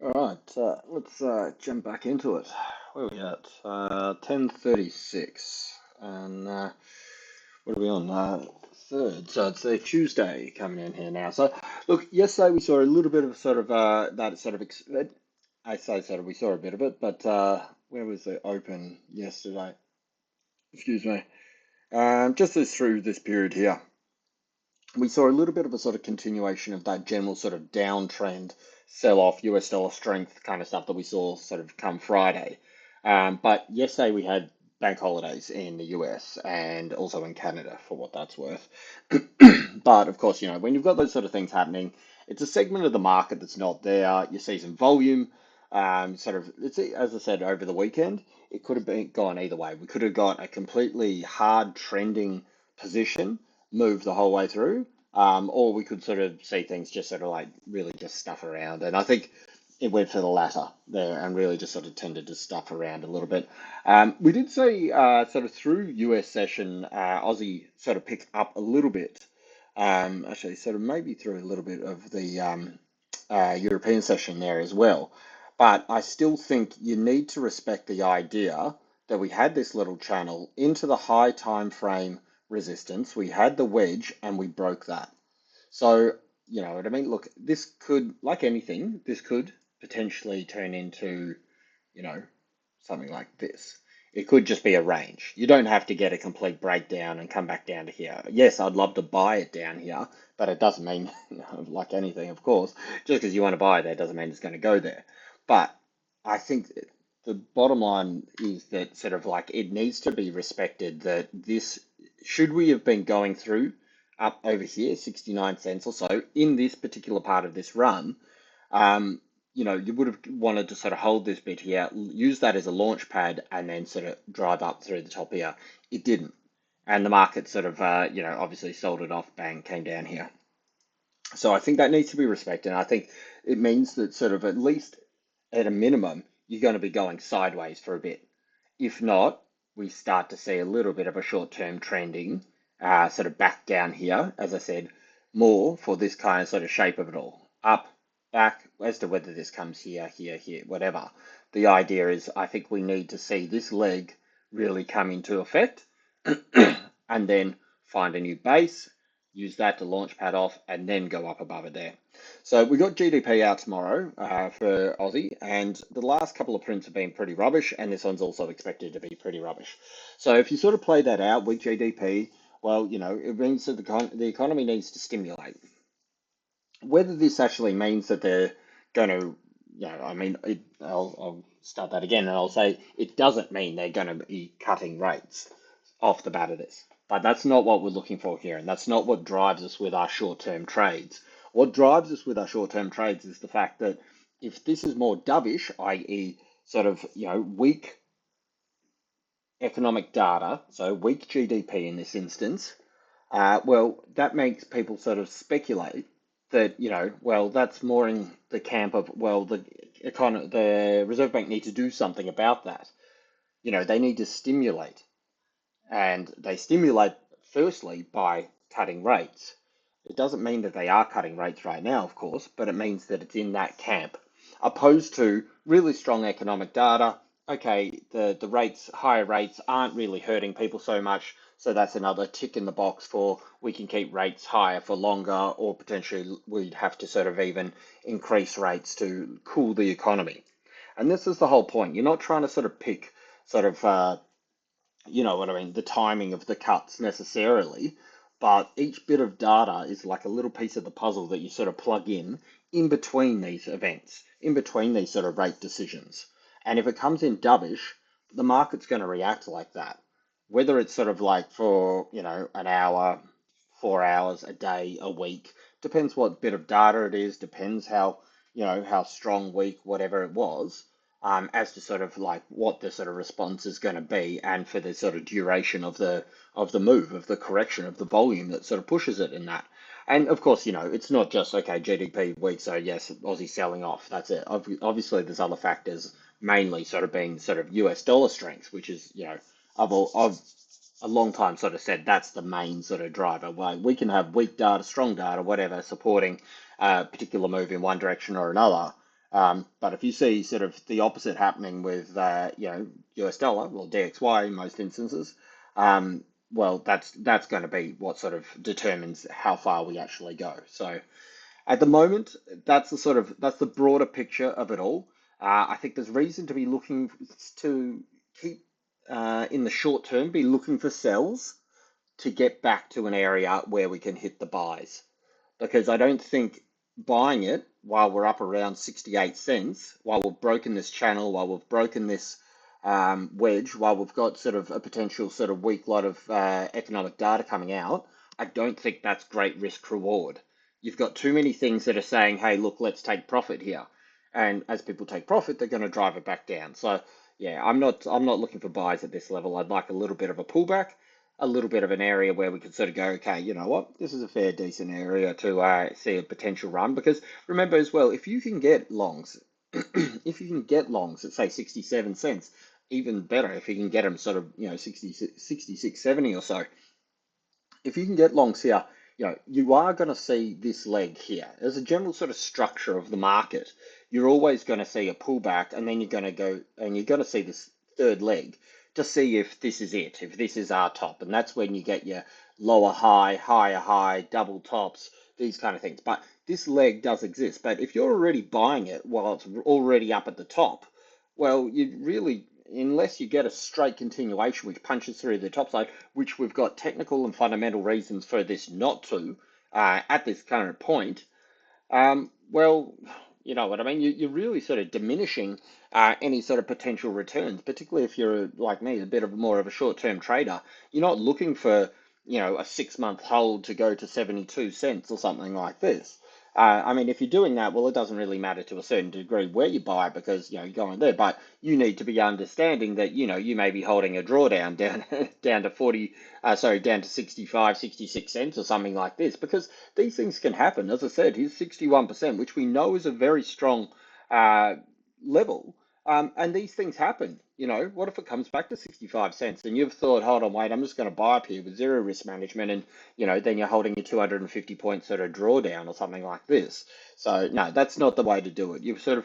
All right, let's jump back into it. Where are we at? 10:36, and what are we on? Third, so it's a Tuesday coming in here now. So, look, yesterday we saw a little bit of sort of that sort of I say sort of we saw a bit of it, but where was the open yesterday? Excuse me. Just as through this period here, we saw a little bit of a sort of continuation of that general sort of downtrend sell-off, US dollar strength kind of stuff that we saw sort of come Friday. But yesterday we had bank holidays in the US and also in Canada for what that's worth. But of course, when you've got those sort of things happening, it's a segment of the market that's not there. You see some volume, sort of, as I said, over the weekend, it could have been gone either way. We could have got a completely hard trending position move the whole way through, or we could sort of see things just sort of like really just stuff around. And I think it went for the latter there and really just sort of tended to stuff around a little bit. We did see sort of through US session, Aussie sort of pick up a little bit. Actually, sort of maybe through a little bit of the European session there as well. But I still think you need to respect the idea that we had this little channel into the high time frame resistance. We had the wedge and we broke that. So, you know what I mean? Look, this could, like anything, this could potentially turn into, you know, something like this. It could just be a range. You don't have to get a complete breakdown and come back down to here. Yes, I'd love to buy it down here, but it doesn't mean, like anything, of course, just because you want to buy it there doesn't mean it's going to go there. But I think the bottom line is that sort of like it needs to be respected that this, should we have been going through up over here, 69 cents or so, in this particular part of this run, um, you would have wanted to sort of hold this bit here, use that as a launch pad, and then sort of drive up through the top here. It didn't. And the market sort of, obviously sold it off, bang, came down here. So I think that needs to be respected. And I think it means that sort of at least at a minimum, you're going to be going sideways for a bit. If not, we start to see a little bit of a short-term trending, sort of back down here, as I said, more for this kind of sort of shape of it all. Up, back, as to whether this comes here, here, here, whatever. The idea is I think we need to see this leg really come into effect and then find a new base, use that to launch pad off, and then go up above it there. So we got GDP out tomorrow for Aussie, and the last couple of prints have been pretty rubbish, and this one's also expected to be pretty rubbish. So if you sort of play that out with GDP, well, it means that the economy needs to stimulate. Whether this actually means that they're going to, I mean, I'll start that again, and I'll say it doesn't mean they're going to be cutting rates off the bat of this. But that's not what we're looking for here, and that's not what drives us with our short-term trades. What drives us with our short-term trades is the fact that if this is more dovish, i.e., sort of, weak economic data, so weak GDP in this instance, well, that makes people sort of speculate that, well, that's more in the camp of, well, the Reserve Bank need to do something about that. They need to stimulate. And they stimulate firstly by cutting rates. It doesn't mean that they are cutting rates right now, of course, but it means that it's in that camp, opposed to really strong economic data. Okay, the rates, higher rates aren't really hurting people so much, so that's another tick in the box for we can keep rates higher for longer, or potentially we'd have to sort of even increase rates to cool the economy. And this is the whole point. You're not trying to sort of pick sort of you know what I mean, the timing of the cuts necessarily, but each bit of data is like a little piece of the puzzle that you sort of plug in between these events, in between these sort of rate decisions. And if it comes in dovish, the market's going to react like that. Whether it's sort of like for, an hour, 4 hours, a day, a week, depends what bit of data it is, depends how, how strong, weak, whatever it was, as to sort of like what the sort of response is going to be, and for the sort of duration of the move, of the correction, of the volume that sort of pushes it in that. And of course, it's not just okay, GDP weak, so yes, Aussie selling off. That's it. Obviously, there's other factors, mainly sort of being sort of US dollar strength, which is, I've a long time sort of said that's the main sort of driver. Well, we can have weak data, strong data, whatever, supporting a particular move in one direction or another. But if you see sort of the opposite happening with US dollar, well DXY in most instances, well that's going to be what sort of determines how far we actually go. So at the moment, that's the broader picture of it all. I think there's reason to be looking to keep in the short term, be looking for sells to get back to an area where we can hit the buys. Because I don't think buying it while we're up around 68 cents, while we've broken this channel, while we've broken this wedge, while we've got sort of a potential sort of weak lot of economic data coming out, I don't think that's great risk reward. You've got too many things that are saying, hey, look, let's take profit here. And as people take profit, they're going to drive it back down. So yeah, I'm not looking for buys at this level. I'd like a little bit of a pullback, a little bit of an area where we could sort of go, okay, you know what, this is a fair, decent area to see a potential run. Because remember as well, if you can get longs, if you can get longs at say 67 cents, even better if you can get them sort of, 66, 70 or so. If you can get longs here, you are going to see this leg here. As a general sort of structure of the market, you're always going to see a pullback, and then you're going to go and you're going to see this third leg to see if this is it, if this is our top. And that's when you get your lower high, higher high, double tops, these kind of things. But this leg does exist. But if you're already buying it while it's already up at the top, well, you really, unless you get a straight continuation which punches through the top side, which we've got technical and fundamental reasons for this not to at this current point, well, you know what I mean? You're really sort of diminishing any sort of potential returns, particularly if you're like me, a bit of more of a short-term trader. You're not looking for, a 6-month hold to go to 72 cents or something like this. I mean, if you're doing that, well, it doesn't really matter to a certain degree where you buy it because, you're going there. But you need to be understanding that, you may be holding a drawdown down down to 40, down to 65, 66 cents or something like this because these things can happen. As I said, he's 61%, which we know is a very strong uh, level. And these things happen. What if it comes back to 65 cents and you've thought, hold on, wait, I'm just going to buy up here with zero risk management and, then you're holding your 250 point sort of drawdown or something like this. So no, that's not the way to do it. You sort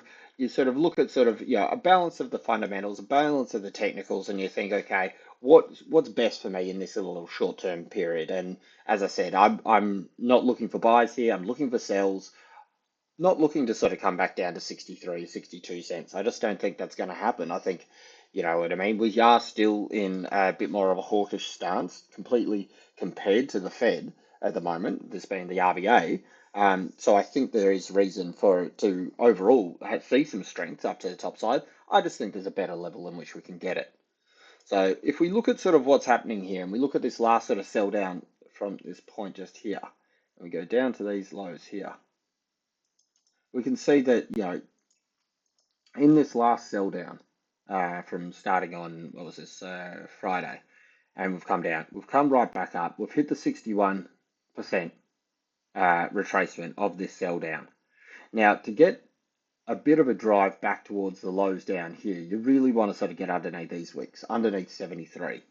of look at sort of, a balance of the fundamentals, a balance of the technicals, and you think, okay, what's best for me in this little short-term period? And as I said, I'm not looking for buys here. I'm looking for sells, not looking to sort of come back down to 63, 62 cents. I just don't think that's going to happen. I think, you know what I mean? We are still in a bit more of a hawkish stance, completely compared to the Fed at the moment, this being the RBA. So I think there is reason for it to overall see some strength up to the top side. I just think there's a better level in which we can get it. So if we look at sort of what's happening here, and we look at this last sort of sell down from this point just here, and we go down to these lows here, we can see that, in this last sell down from starting on, what was this, Friday, and we've come down, we've come right back up, we've hit the 61% retracement of this sell down. Now, to get a bit of a drive back towards the lows down here, you really want to sort of get underneath these wicks, underneath 73.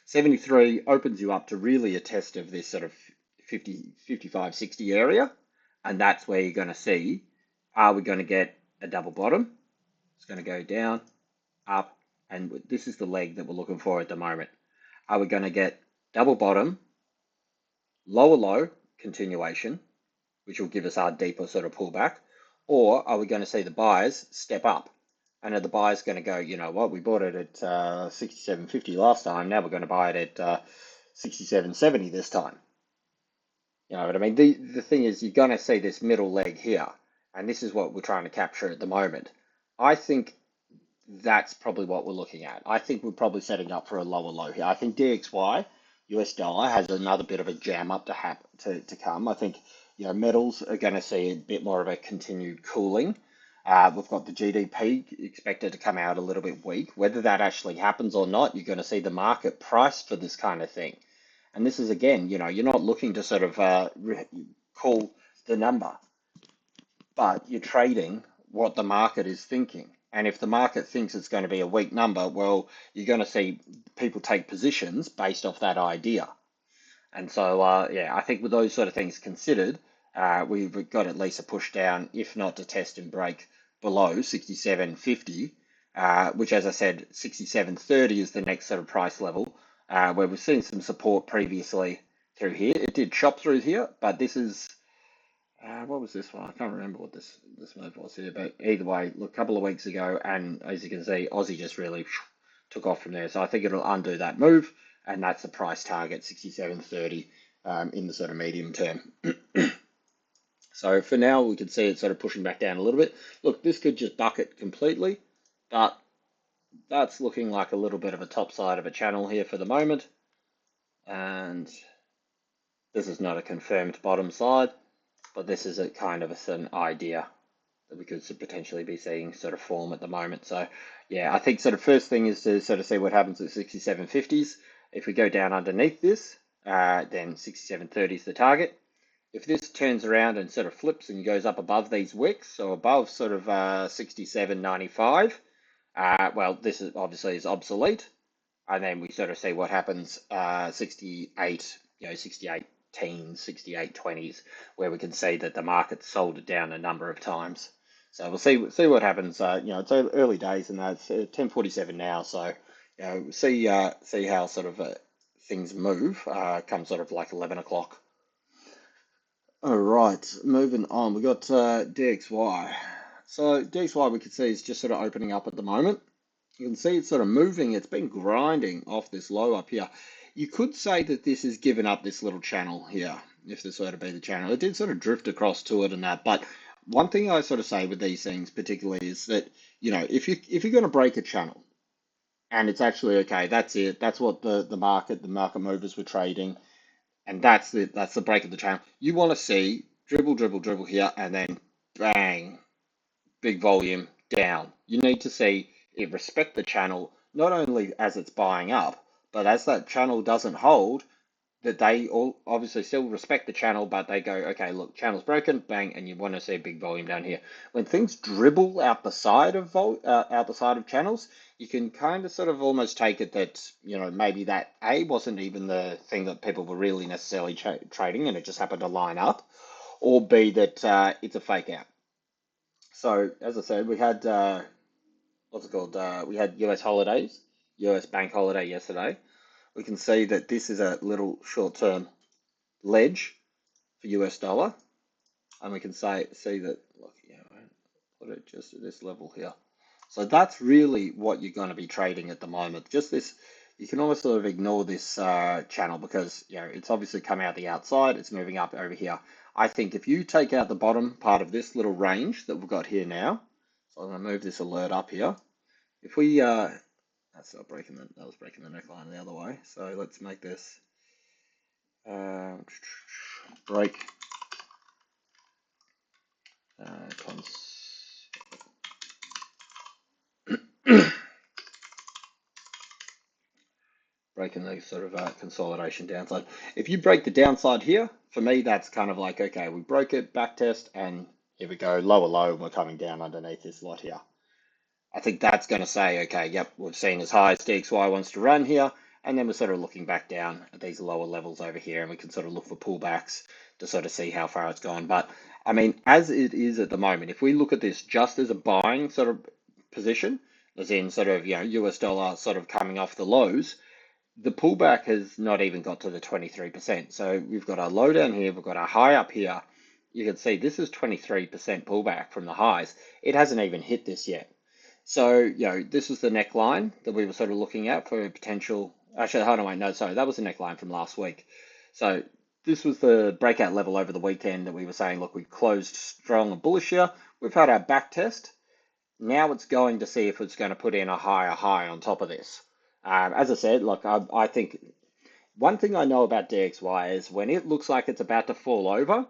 73 opens you up to really a test of this sort of 50, 55, 60 area, and that's where you're going to see, are we going to get a double bottom? It's going to go down, up, and this is the leg that we're looking for at the moment. Are we going to get double bottom, lower low continuation, which will give us our deeper sort of pullback, or are we going to see the buyers step up? And are the buyers going to go, you know what, we bought it at 67.50 last time, now we're going to buy it at 67.70 this time. You know what I mean? The thing is, you're going to see this middle leg here, and this is what we're trying to capture at the moment. I think that's probably what we're looking at. I think we're probably setting up for a lower low here. I think DXY, US dollar, has another bit of a jam up to come. I think, metals are going to see a bit more of a continued cooling. We've got the GDP expected to come out a little bit weak. Whether that actually happens or not, you're going to see the market price for this kind of thing. And this is, again, you're not looking to sort of call the number, but you're trading what the market is thinking. And if the market thinks it's going to be a weak number, well, you're going to see people take positions based off that idea. And so, yeah, I think with those sort of things considered, we've got at least a push down, if not to test and break below 67.50, which, as I said, 67.30 is the next sort of price level, where we've seen some support previously through here. It did chop through here, but this is what was this one? I can't remember what this move was here, but either way, look, a couple of weeks ago, and as you can see, Aussie just really took off from there. So I think it'll undo that move, and that's the price target, 67.30, in the sort of medium term. So for now, we can see it sort of pushing back down a little bit. Look, this could just buck it completely, but that's looking like a little bit of a top side of a channel here for the moment. And this is not a confirmed bottom side, but this is a kind of an idea that we could potentially be seeing sort of form at the moment. So yeah, I think sort of first thing is to sort of see what happens at 67.50s. If we go down underneath this, then 67.30 is the target. If this turns around and sort of flips and goes up above these wicks, so above sort of 67.95, well, this is obviously is obsolete. And then we sort of see what happens 68, 68 teens, 68 20s, where we can see that the market sold it down a number of times. So we'll see what happens. It's early days, and it's 10:47 now. So see how sort of things move come sort of like 11 o'clock. All right, moving on. We got DXY. So DXY we can see is just sort of opening up at the moment. You can see it's sort of moving. It's been grinding off this low up here. You could say that this has given up this little channel here, if this were to be the channel. It did sort of drift across to it and that. But one thing I sort of say with these things particularly is that, if you're going to break a channel and it's actually okay, that's it. That's what the market movers were trading, and that's the break of the channel. You want to see dribble, dribble, dribble here, and then bang, big volume down. You need to see it respect the channel, not only as it's buying up, but as that channel doesn't hold, that they all obviously still respect the channel, but they go, okay, look, channel's broken, bang, and you want to see a big volume down here. When things dribble out the side of channels, you can kind of sort of almost take it that maybe that A wasn't even the thing that people were really necessarily trading, and it just happened to line up, or B that it's a fake out. So as I said, we had what's it called? We had US holidays, US bank holiday yesterday. We can see that this is a little short-term ledge for US dollar, and we can see that. Look, put it just at this level here. So that's really what you're going to be trading at the moment. Just this, you can almost sort of ignore this channel because it's obviously come out the outside. It's moving up over here. I think if you take out the bottom part of this little range that we've got here now, so I'm going to move this alert up here. If we that's not breaking that was breaking the neckline the other way. So let's make this break breaking the sort of consolidation downside. If you break the downside here, for me, that's kind of like, okay, we broke it, back test, and here we go, lower low, and we're coming down underneath this lot here. I think that's going to say, okay, yep, we've seen as high as DXY wants to run here, and then we're sort of looking back down at these lower levels over here, and we can sort of look for pullbacks to sort of see how far it's gone. But I mean, as it is at the moment, if we look at this just as a buying sort of position, as in sort of, US dollar sort of coming off the lows, the pullback has not even got to the 23%. So we've got a low down here, we've got a high up here. You can see this is 23% pullback from the highs. It hasn't even hit this yet. So, this is the neckline that we were sort of looking at for a potential. Actually, hold on, wait, no, sorry, that was the neckline from last week. So this was the breakout level over the weekend that we were saying, look, we closed strong and bullish here. We've had our back test. Now it's going to see if it's going to put in a higher high on top of this. As I said, look, I think one thing I know about DXY is when it looks like it's about to fall over,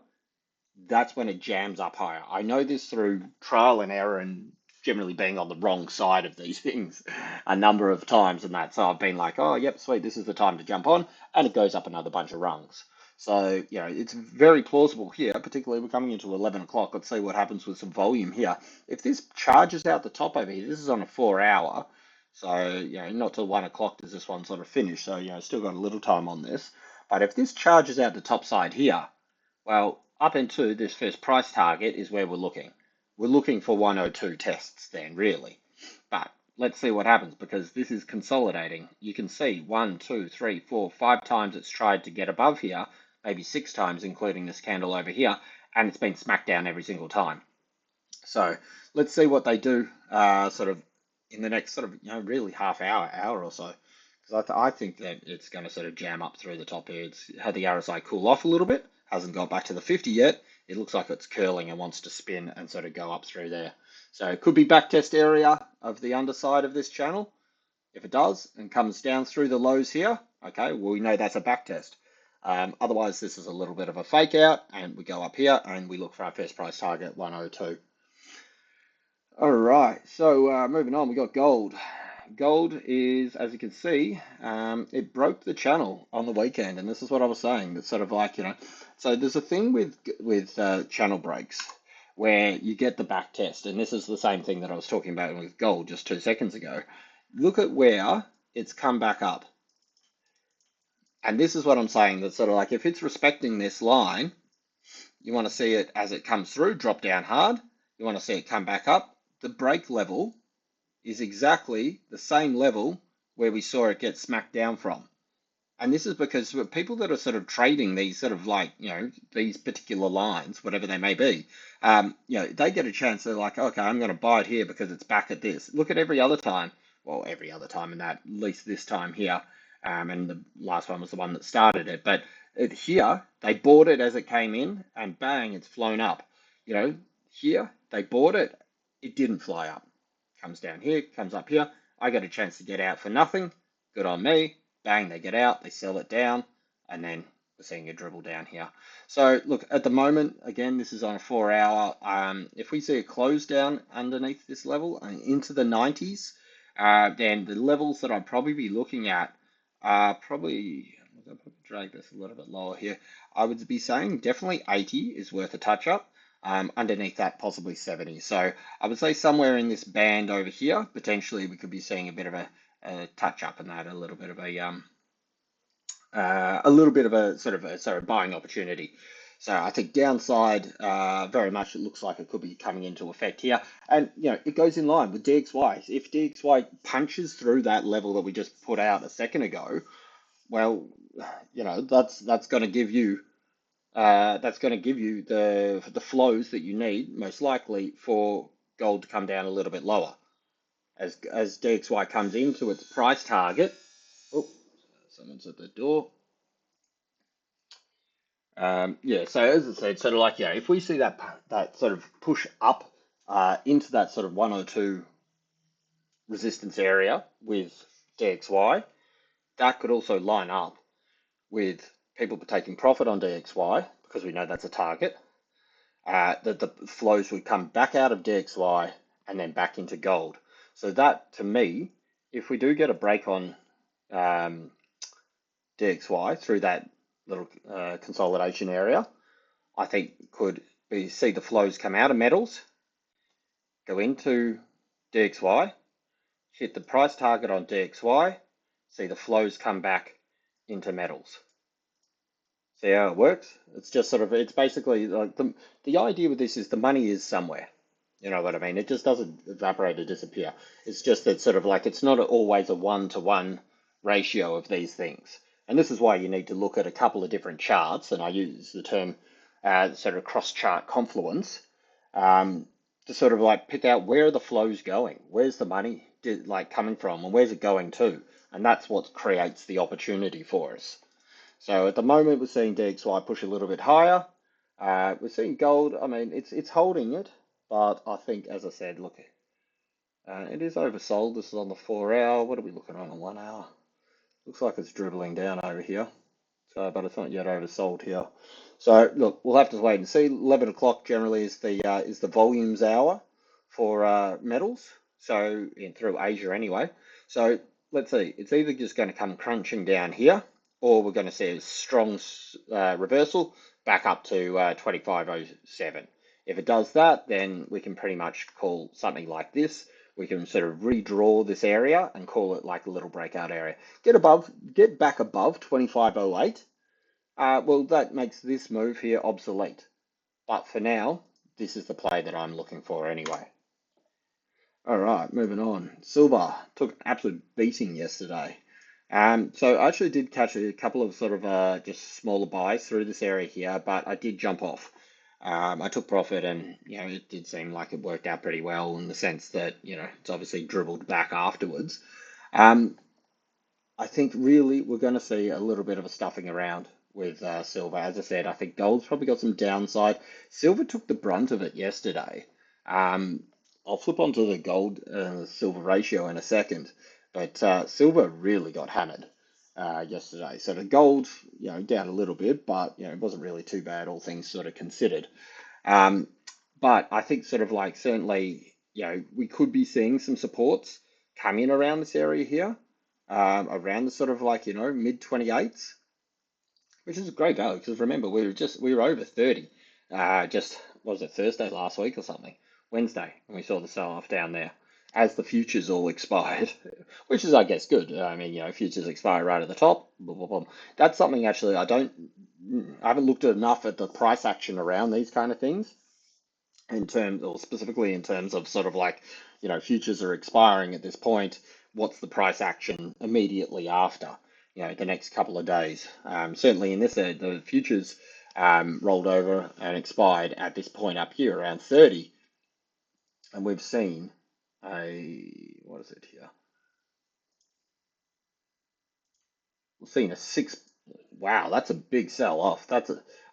that's when it jams up higher. I know this through trial and error and generally being on the wrong side of these things a number of times and that. So I've been like, oh, yep, sweet, this is the time to jump on, and it goes up another bunch of rungs. So, it's very plausible here, particularly we're coming into 11 o'clock. Let's see what happens with some volume here. If this charges out the top over here, this is on a 4-hour. So, not till 1 o'clock does this one sort of finish. So, still got a little time on this. But if this charges out the top side here, well, up into this first price target is where we're looking. we're looking for 102 tests then, really. But let's see what happens because this is consolidating. You can see 1, 2, 3, 4, 5 times it's tried to get above here, maybe 6 times, including this candle over here, and it's been smacked down every single time. So let's see what they do sort of in the next sort of, really half hour or so. Because I think that it's going to sort of jam up through the top here. It's had the RSI cool off a little bit, hasn't got back to the 50 yet. It looks like it's curling and wants to spin and sort of go up through there. So it could be backtest area of the underside of this channel. If it does and comes down through the lows here, okay, well, we know that's a backtest. Otherwise, this is a little bit of a fake out, and we go up here and we look for our first price target, 102. All right, so moving on, we got gold. Gold is, as you can see, it broke the channel on the weekend, and this is what I was saying. It's sort of like, so there's a thing with channel breaks where you get the back test, and this is the same thing that I was talking about with gold just 2 seconds ago. Look at where it's come back up, and this is what I'm saying. That sort of like if it's respecting this line, you want to see it as it comes through, drop down hard. You want to see it come back up. The break level is exactly the same level where we saw it get smacked down from. And this is because people that are sort of trading these sort of like, these particular lines, whatever they may be, they get a chance. They're like, okay, I'm going to buy it here because it's back at this. Look at every other time. Well, every other time in that, at least this time here. And the last one was the one that started it. But here, they bought it as it came in and bang, it's flown up. Here, they bought it. It didn't fly up. Comes down here, comes up here. I get a chance to get out for nothing. Good on me. Bang, they get out, they sell it down, and then we're seeing a dribble down here. So look, at the moment, again, this is on a 4 hour. If we see a close down underneath this level and into the 90s, then the levels that I'd probably be looking at are probably, I'll drag this a little bit lower here. I would be saying definitely 80 is worth a touch up. Underneath that, possibly 70. So I would say somewhere in this band over here, potentially we could be seeing a bit of a touch up in that, a little bit of a sort of buying opportunity. So I think downside, very much it looks like it could be coming into effect here, and it goes in line with DXY. If DXY punches through that level that we just put out a second ago, well, that's going to give you the flows that you need most likely for gold to come down a little bit lower as DXY comes into its price target. Oh, someone's at the door. So as I said, sort of like, if we see that sort of push up into that sort of 102 resistance area with DXY, that could also line up with people taking profit on DXY because we know that's a target. That the flows would come back out of DXY and then back into gold. So that, to me, if we do get a break on DXY through that little consolidation area, I think could be see the flows come out of metals, go into DXY, hit the price target on DXY, see the flows come back into metals. See how it works? It's just sort of, it's basically like the idea with this is the money is somewhere. You know what I mean? It just doesn't evaporate or disappear. It's just that sort of like, it's not always a 1-to-1 ratio of these things. And this is why you need to look at a couple of different charts, and I use the term sort of cross-chart confluence, to sort of like pick out where are the flows going, where's the money like coming from, and where's it going to, and that's what creates the opportunity for us. So at the moment we're seeing DXY push a little bit higher. We're seeing gold. I mean, it's holding it, but I think, as I said, look, it is oversold. This is on the 4 hour. What are we looking on 1 hour? Looks like it's dribbling down over here. So, but it's not yet oversold here. So look, we'll have to wait and see. 11 o'clock generally is the volumes hour for metals. So through Asia anyway. So let's see. It's either just going to come crunching down here, or we're going to see a strong reversal back up to 2507. If it does that, then we can pretty much call something like this. We can sort of redraw this area and call it like a little breakout area. Get back above 2508. Well, that makes this move here obsolete. But for now, this is the play that I'm looking for anyway. All right, moving on. Silver took an absolute beating yesterday. So I actually did catch a couple of sort of just smaller buys through this area here, but I did jump off. I took profit, and it did seem like it worked out pretty well in the sense that it's obviously dribbled back afterwards. Um, I think really we're going to see a little bit of a stuffing around with silver. As I said, I think gold's probably got some downside. Silver took the brunt of it yesterday. Um, I'll flip onto the gold silver ratio in a second, but silver really got hammered yesterday. So the gold, down a little bit, but it wasn't really too bad, all things sort of considered. Um, but I think sort of like certainly, we could be seeing some supports come in around this area here, around the sort of like, mid 28s, which is a great value because remember, we were over 30, just, what was it, Thursday last week or something? Wednesday, when we saw the sell-off down there as the futures all expired, which is, I guess, good. I mean, futures expire right at the top. Blah, blah, blah. That's something actually I haven't looked at enough at the price action around these kind of things in terms, or specifically in terms of sort of like, futures are expiring at this point. What's the price action immediately after, the next couple of days? Certainly in this, the futures rolled over and expired at this point up here around 30, and we've seen what is it here? We've seen a six. Wow, that's a big sell off.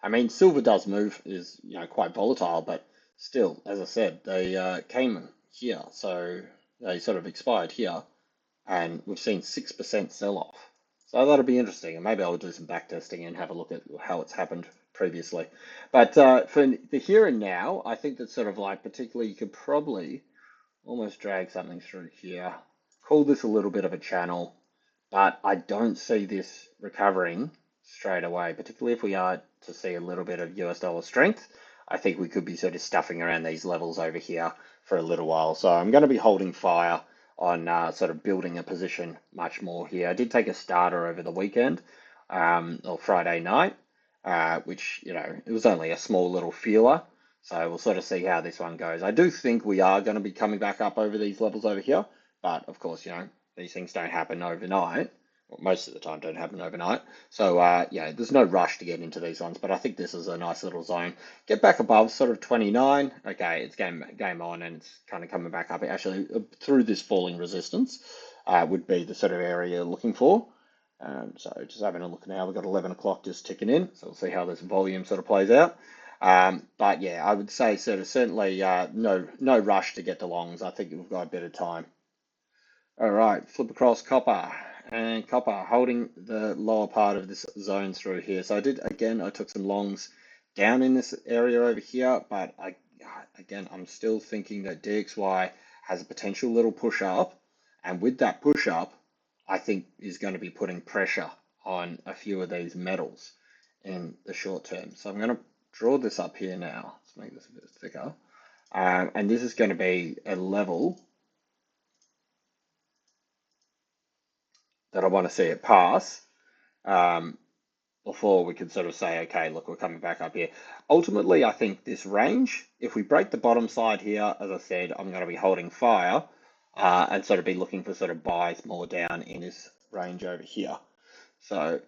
I mean, silver does move, is quite volatile, but still, as I said, they came here, so they sort of expired here, and we've seen 6% sell off. So that'll be interesting, and maybe I'll do some back testing and have a look at how it's happened previously. But for the here and now, I think that sort of like particularly you could probably almost drag something through here, call this a little bit of a channel, but I don't see this recovering straight away, particularly if we are to see a little bit of US dollar strength. I think we could be sort of stuffing around these levels over here for a little while. So I'm going to be holding fire on sort of building a position much more here. I did take a starter over the weekend or Friday night, which, it was only a small little feeler. So we'll sort of see how this one goes. I do think we are going to be coming back up over these levels over here. But of course, these things don't happen overnight. Well, most of the time don't happen overnight. So yeah, there's no rush to get into these ones. But I think this is a nice little zone. Get back above sort of 29. Okay, it's game on, and it's kind of coming back up. Actually, through this falling resistance would be the sort of area you're looking for. So just having a look now, we've got 11 o'clock just ticking in. So we'll see how this volume sort of plays out. But yeah, I would say certainly no rush to get the longs. I think we've got a bit of time. All right, flip across copper, and copper holding the lower part of this zone through here. So I took some longs down in this area over here, but I'm still thinking that DXY has a potential little push up, and with that push up, I think is going to be putting pressure on a few of these metals in the short term. So I'm going to draw this up here now. Let's make this a bit thicker. And this is going to be a level that I want to see it pass um, before we can sort of say, okay, look, we're coming back up here. Ultimately, I think this range, if we break the bottom side here, as I said, I'm going to be holding fire and sort of be looking for sort of buys more down in this range over here. So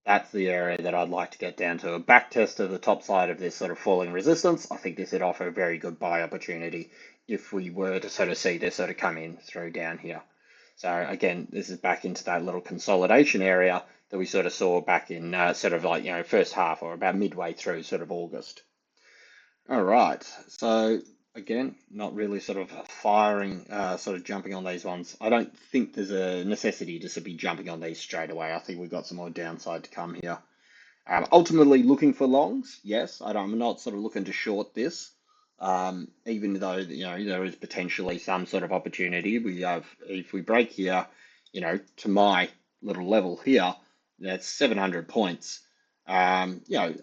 that's the area that I'd like to get down to. A back test of the top side of this sort of falling resistance. I think this would offer a very good buy opportunity if we were to sort of see this sort of come in through down here. So again, this is back into that little consolidation area that we sort of saw back in sort of like, first half or about midway through sort of August. All right. So again, not really sort of firing, sort of jumping on these ones. I don't think there's a necessity to be jumping on these straight away. I think we've got some more downside to come here. Ultimately looking for longs, yes. I'm not sort of looking to short this, even though there is potentially some sort of opportunity. If we break here, to my little level here, that's 700 points. I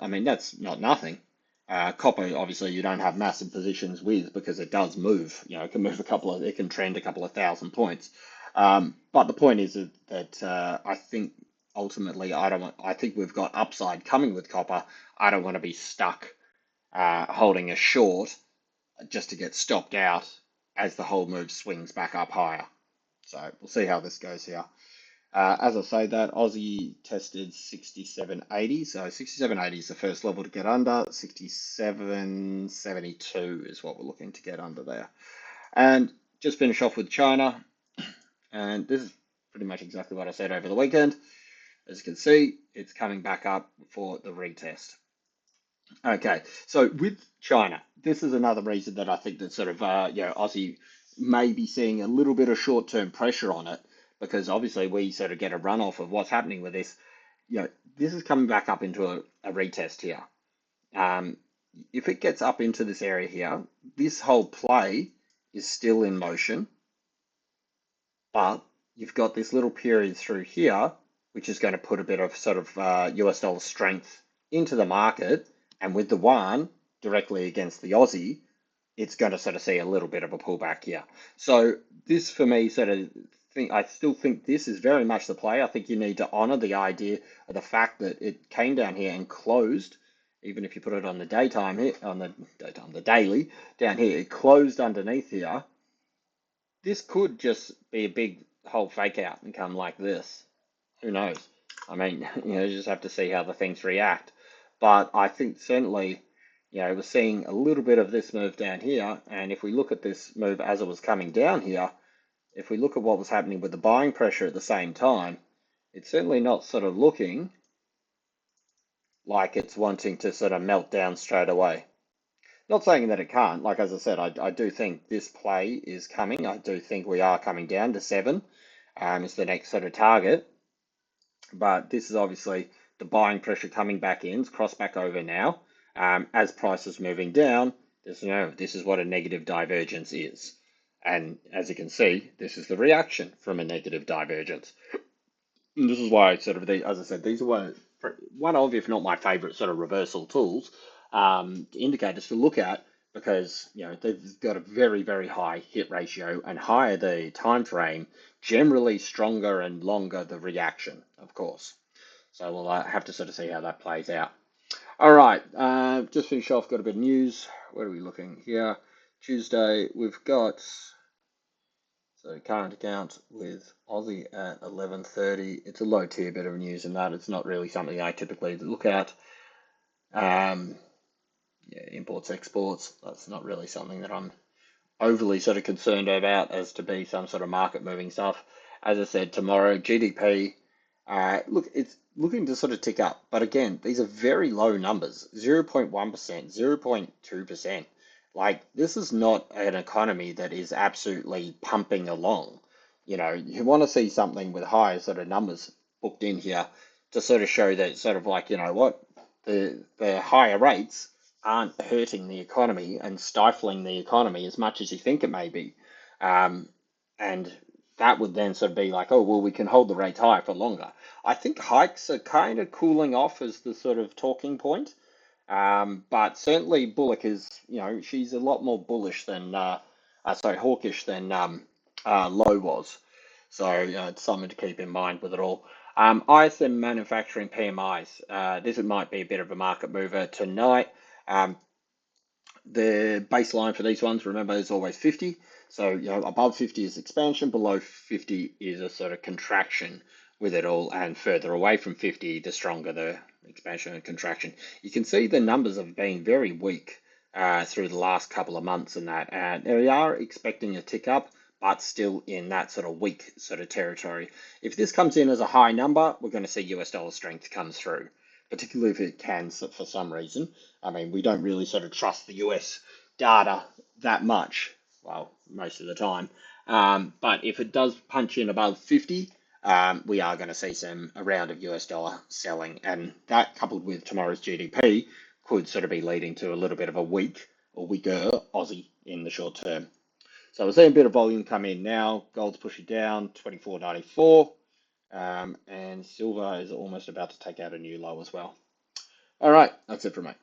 mean that's not nothing. Copper, obviously, you don't have massive positions with because it does move. It can move it can trend a couple of thousand points. But the point is that I think ultimately, I think we've got upside coming with copper. I don't want to be stuck holding a short just to get stopped out as the whole move swings back up higher. So we'll see how this goes here. As I say that, Aussie tested 67.80. So 67.80 is the first level to get under. 67.72 is what we're looking to get under there. And just finish off with China. And this is pretty much exactly what I said over the weekend. As you can see, it's coming back up for the retest. Okay, so with China, this is another reason that I think that sort of, Aussie may be seeing a little bit of short-term pressure on it, because obviously we sort of get a runoff of what's happening with this. This is coming back up into a retest here. Um, if it gets up into this area here, this whole play is still in motion, but you've got this little period through here, which is going to put a bit of sort of US dollar strength into the market. And with the yuan directly against the Aussie, it's going to sort of see a little bit of a pullback here. So this for me I still think this is very much the play. I think you need to honor the idea of the fact that it came down here and closed, even if you put it on the daytime here, the daily down here, it closed underneath here. This could just be a big whole fake out and come like this. Who knows? I mean, you just have to see how the things react. But I think certainly, we're seeing a little bit of this move down here. And if we look at this move as it was coming down here, if we look at what was happening with the buying pressure at the same time, it's certainly not sort of looking like it's wanting to sort of melt down straight away. Not saying that it can't. Like, as I said, I do think this play is coming. I do think we are coming down to 7 is the next sort of target. But this is obviously the buying pressure coming back in, it's crossed back over now. As prices moving down, this is what a negative divergence is. And as you can see, this is the reaction from a negative divergence. And this is why sort of, as I said, these are one of, if not my favorite sort of reversal tools, indicators to look at, because they've got a very, very high hit ratio, and higher the time frame, generally stronger and longer the reaction, of course. So we'll have to sort of see how that plays out. All right, just finish off, got a bit of news. Where are we looking here? Tuesday, we've got current account with Aussie at 11:30. It's a low tier bit of news in that it's not really something I typically look at. Imports, exports, that's not really something that I'm overly sort of concerned about as to be some sort of market moving stuff. As I said, tomorrow, GDP, look, it's looking to sort of tick up. But again, these are very low numbers, 0.1%, 0.2%. Like, this is not an economy that is absolutely pumping along. You want to see something with higher sort of numbers booked in here to sort of show that sort of like, the higher rates aren't hurting the economy and stifling the economy as much as you think it may be. And that would then sort of be like, oh, well, we can hold the rates high for longer. I think hikes are kind of cooling off as the sort of talking point. But certainly Bullock is, she's a lot more bullish than, hawkish than Lowe was. So it's something to keep in mind with it all. ISM manufacturing PMIs. This might be a bit of a market mover tonight. The baseline for these ones, remember, is always 50. So, above 50 is expansion, below 50 is a sort of contraction with it all, and further away from 50, the stronger the expansion and contraction. You can see the numbers have been very weak through the last couple of months and that, and we are expecting a tick up, but still in that sort of weak sort of territory. If this comes in as a high number, we're going to see US dollar strength come through, particularly if it can for some reason. I mean, we don't really sort of trust the US data that much, well, most of the time. But if it does punch in above 50, we are going to see a round of US dollar selling. And that, coupled with tomorrow's GDP, could sort of be leading to a little bit of a weaker Aussie in the short term. So we're seeing a bit of volume come in now. Gold's pushing down, 24.94. And silver is almost about to take out a new low as well. All right, that's it from me.